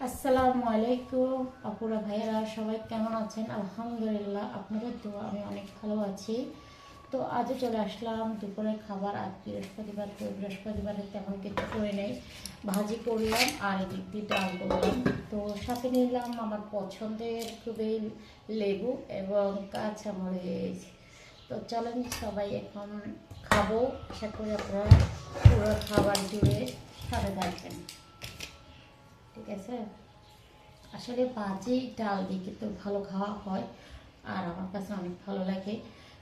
আসসালামু আলাইকুম আপুরা ভাইয়েরা, সবাই কেমন আছেন? আলহামদুলিল্লাহ, আপনাদের দোয়া আমি অনেক ভালো আছি। তো আজও চলে আসলাম দুপুরের খাবার। আজ বৃহস্পতিবার, তো বৃহস্পতিবারে তেমন কিছু করে নেই, ভাজি করলাম আর এদিক দিয়ে ডাল করলাম। তো সাথে নিলাম আমার পছন্দের খুবই লেবু এবং কাঁচামরিচ। তো চলেন সবাই এখন খাবো। আশা করি আপনারা পুরো খাবার জুড়ে সাথে থাকবেন, ঠিক আছে? আসলে ভাজি ডাল দিয়ে কিন্তু ভালো খাওয়া হয়, আর আমার কাছে অনেক ভালো লাগে।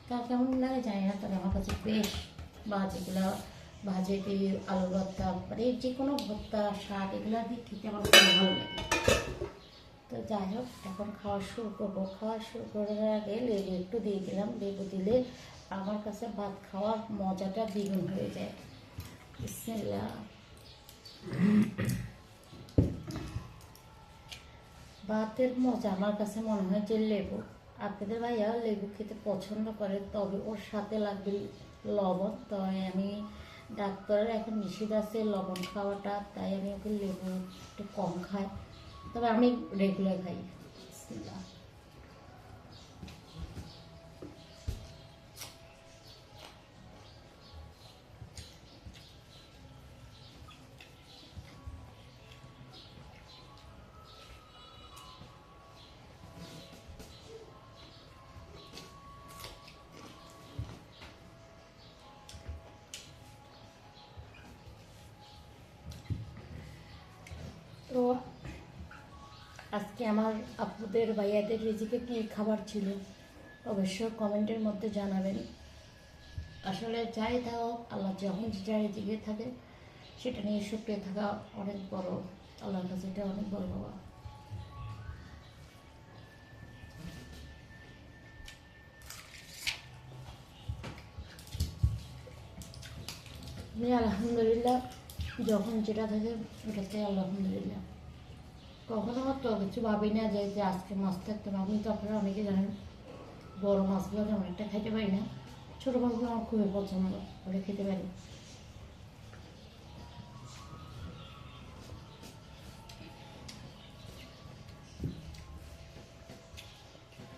কার কেমন লাগে জানি না, তবে আমার কাছে বেশ ভাজিগুলো, ভাজি দিয়ে আলু ভর্তা, মানে যে কোনো ভর্তা, শাক এগুলো দিয়ে খেতে আমার খুব ভালো লাগে। তো যাই হোক, এখন খাওয়া শুরু করবো। খাওয়া শুরু করার আগে লেবু একটু দিয়ে দিলাম। লেবু দিলে আমার কাছে ভাত খাওয়ার মজাটা দ্বিগুণ হয়ে যায়। বিসমিল্লাহ। ভাতের মজা আমার কাছে মনে হয় যে লেবু। আপনাদের ভাইয়া লেবু খেতে পছন্দ করে, তবে ওর সাথে লাগবে লবণ। তো আমি, ডাক্তারের এখন নিষেধ আছে লবণ খাওয়াটা, তাই আমি ওকে লেবু একটু কম খাই, তবে আমি রেগুলার খাই। বিসমিল্লাহ। তো আজকে আমার আপুদের ভাইয়াদের রিজিকে কী খাবার ছিল অবশ্য কমেন্টের মধ্যে জানাবেন। আসলে যাই থাক, আল্লাহ যখন যেটা রিজিকে থাকে সেটা নিয়ে শুকিয়ে থাকা অনেক বড়, আল্লাহর কাছে এটা অনেক বড় বাবা। আমি আলহামদুলিল্লাহ, যখন যেটা থাকে ওটাতে আলহামদুলিল্লাহ। কখনো আমার তো কিছু ভাবি না যে আজকে মাছ থাকতে হবে। আমি তো, আপনারা অনেকে জানেন, বড় মাছগুলো তেমন একটা খাইতে পারি না। ছোটো মাছগুলো আমার খুবই পছন্দ, ওটা খেতে পারি।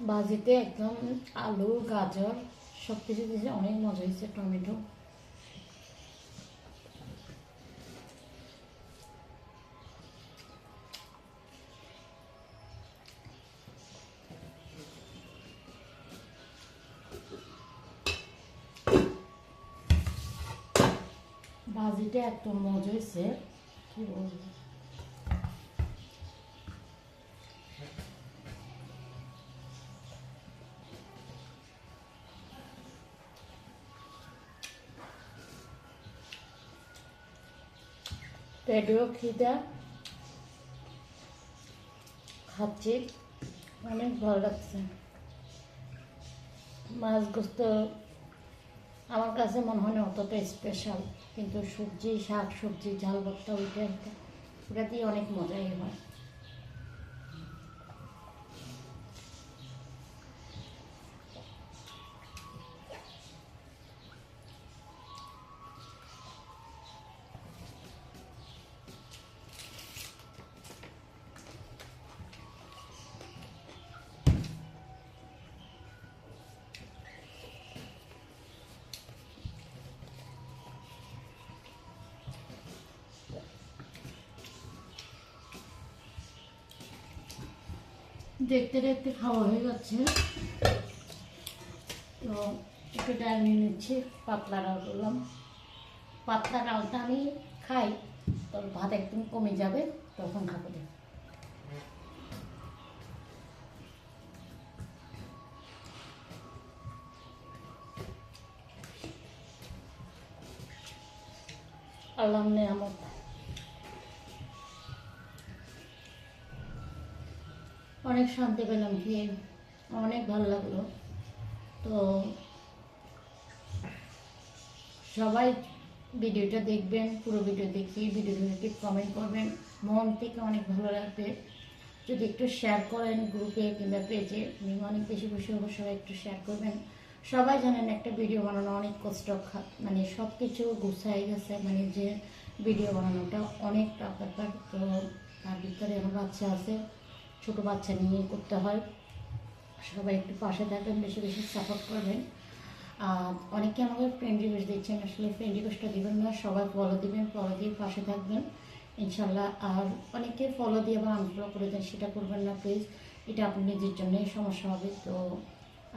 ভাজিতে একদম আলু, গাজর সব কিছু দিয়েছে, অনেক মজা হয়েছে। টমেটো, ভাজিটা এত মজা হয়েছে কি বলবো। পেটেও খিদা, খাচ্ছি, অনেক ভালো লাগছে। মাছ গোস্ত আমার কাছে মনে হয় না অতটা স্পেশাল, কিন্তু সবজি, শাক সবজি, ঝাল ভর্তা, ওইটা ওটা দিয়ে অনেক মজাই হয়। দেখতে দেখতে খাওয়া হয়ে যাচ্ছে। তো একটু ডাল নিয়ে নিচ্ছি, পাতলা ডাল করলাম। পাতলা ডালটা আমি খাই, তবে ভাত একদম কমে যাবে তখন খাবো। আল্লাহ নেয়ামত। অনেক শান্তি পেলাম খেয়ে, অনেক ভালো লাগলো। তো সবাই ভিডিওটা দেখবেন, পুরো ভিডিও দেখি, ভিডিওটি কমেন্ট করবেন, মন থেকে অনেক ভালো লাগবে। যদি একটু শেয়ার করেন গ্রুপে কিংবা পেজে, আমি অনেক বেশি খুশি হবো। সবাই একটু শেয়ার করবেন। সবাই জানেন একটা ভিডিও বানানো অনেক কষ্ট, মানে সব কিছু গুছাই গেছে, মানে যে ভিডিও বানানোটা অনেক টাফ ব্যাপার। তো আর ভিতরে আমার বাচ্চা আছে, ছোট বাচ্চা নিয়ে করতে হয়। সবাই একটু পাশে থাকবেন, বেশি বেশি সাপোর্ট করবেন। আর অনেকে আমাকে ফ্রেন্ড রিকোয়েস্ট দিচ্ছেন, আসলে ফ্রেন্ড রিকোয়েস্টটা দিবেন না, সবাই ফলো দিবেন, ফলো দিয়ে পাশে থাকবেন ইনশাল্লাহ। আর অনেকে ফলো দিয়ে আবার আনফলো করে দেন, সেটা করবেন না প্লিজ, এটা আপনার নিজের জন্যই সমস্যা হবে। তো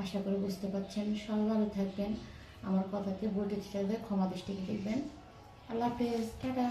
আশা করি বুঝতে পারছেন। সবাই ভালো থাকবেন, আমার কথাকে বলতে চাইলে ক্ষমা দৃষ্টিতে দেখবেন। আল্লাহ হাফেজ, টাটা।